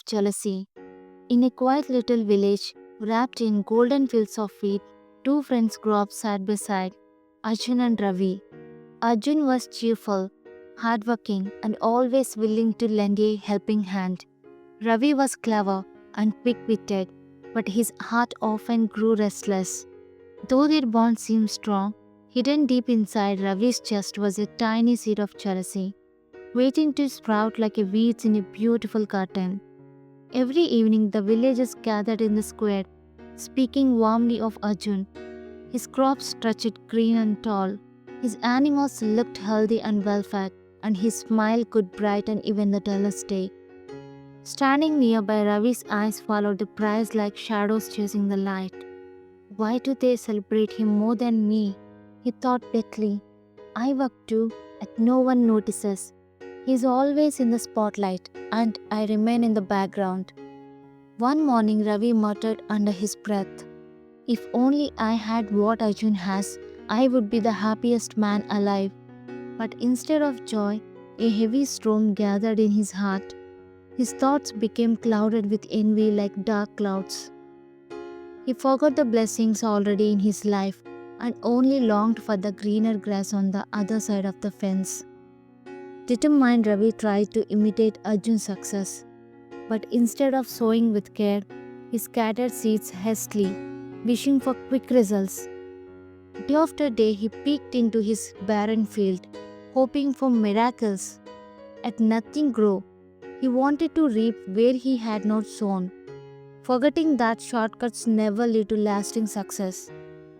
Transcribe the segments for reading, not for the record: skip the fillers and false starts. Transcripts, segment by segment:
jealousy. In a quiet little village, wrapped in golden fields of wheat, two friends grew up side by side, Arjun and Ravi. Arjun was cheerful, hardworking, and always willing to lend a helping hand. Ravi was clever and quick witted, but his heart often grew restless. Though their bond seemed strong, hidden deep inside Ravi's chest was a tiny seed of jealousy, waiting to sprout like a weed in a beautiful garden. Every evening, the villagers gathered in the square, speaking warmly of Arjun. His crops stretched green and tall, his animals looked healthy and well fed, and his smile could brighten even the dullest day. Standing nearby, Ravi's eyes followed the prize like shadows chasing the light. Why do they celebrate him more than me? He thought bitterly. I work too, yet no one notices. He's always in the spotlight, and I remain in the background. One morning, Ravi muttered under his breath, if only I had what Arjun has, I would be the happiest man alive. But instead of joy, a heavy storm gathered in his heart. His thoughts became clouded with envy like dark clouds. He forgot the blessings already in his life and only longed for the greener grass on the other side of the fence. Determined, Ravi tried to imitate Arjun's success, but instead of sowing with care, he scattered seeds hastily, wishing for quick results. Day after day, he peeked into his barren field, hoping for miracles. Yet nothing grew. He wanted to reap where he had not sown, forgetting that shortcuts never lead to lasting success.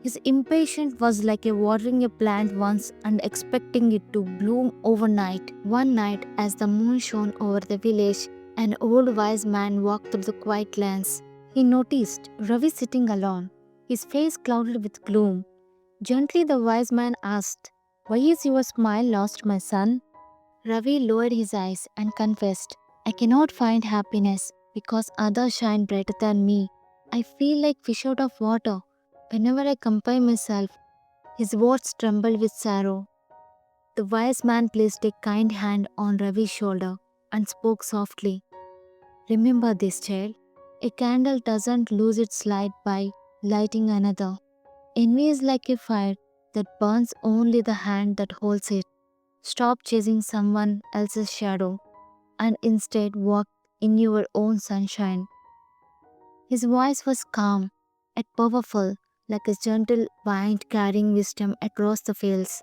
His impatience was like watering a plant once and expecting it to bloom overnight. One night, as the moon shone over the village, an old wise man walked through the quiet lanes. He noticed Ravi sitting alone, his face clouded with gloom. Gently, the wise man asked, why is your smile lost, my son? Ravi lowered his eyes and confessed, I cannot find happiness because others shine brighter than me. I feel like fish out of water. Whenever I compare myself, his words trembled with sorrow. The wise man placed a kind hand on Ravi's shoulder and spoke softly. Remember this, child. A candle doesn't lose its light by lighting another. Envy is like a fire that burns only the hand that holds it. Stop chasing someone else's shadow and instead walk in your own sunshine. His voice was calm yet powerful, like a gentle wind carrying wisdom across the fields.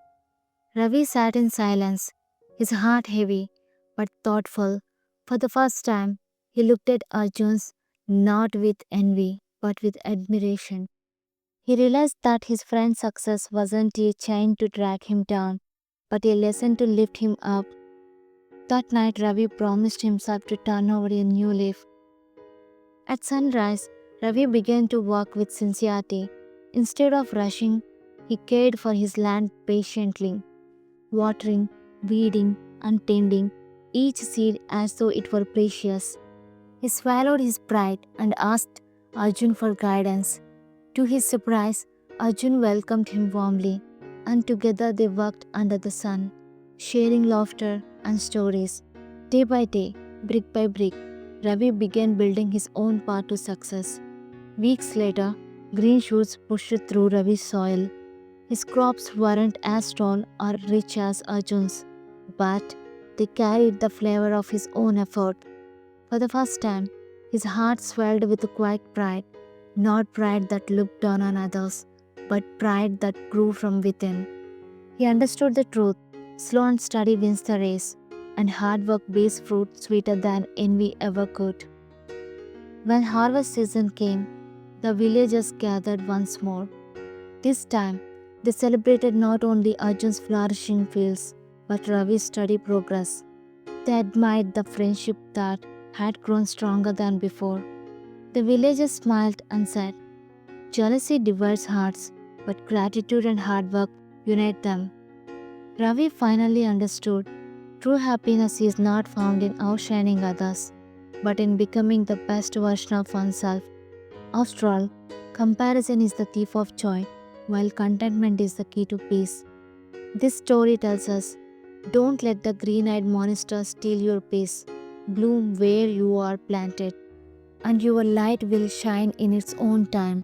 Ravi sat in silence, his heart heavy but thoughtful. For the first time, he looked at Arjun's not with envy but with admiration. He realized that his friend's success wasn't a chain to drag him down, but a lesson to lift him up. That night, Ravi promised himself to turn over a new leaf. At sunrise, Ravi began to work with sincerity. Instead of rushing, he cared for his land patiently, watering, weeding, and tending each seed as though it were precious. He swallowed his pride and asked Arjun for guidance. To his surprise, Arjun welcomed him warmly, and together they worked under the sun, sharing laughter and stories. Day by day, brick by brick, Ravi began building his own path to success. Weeks later, green shoots pushed through Ravi's soil. His crops weren't as tall or rich as Arjun's, but they carried the flavor of his own effort. For the first time, his heart swelled with quiet pride, not pride that looked down on others, but pride that grew from within. He understood the truth: slow and steady wins the race, and hard work bears fruit sweeter than envy ever could. When harvest season came, the villagers gathered once more. This time, they celebrated not only Arjun's flourishing fields, but Ravi's steady progress. They admired the friendship that had grown stronger than before. The villagers smiled and said, jealousy divides hearts, but gratitude and hard work unite them. Ravi finally understood true happiness is not found in outshining others, but in becoming the best version of oneself. After all, comparison is the thief of joy, while contentment is the key to peace. This story tells us, don't let the green eyed monster steal your peace. bloom where you are planted, and your light will shine in its own time.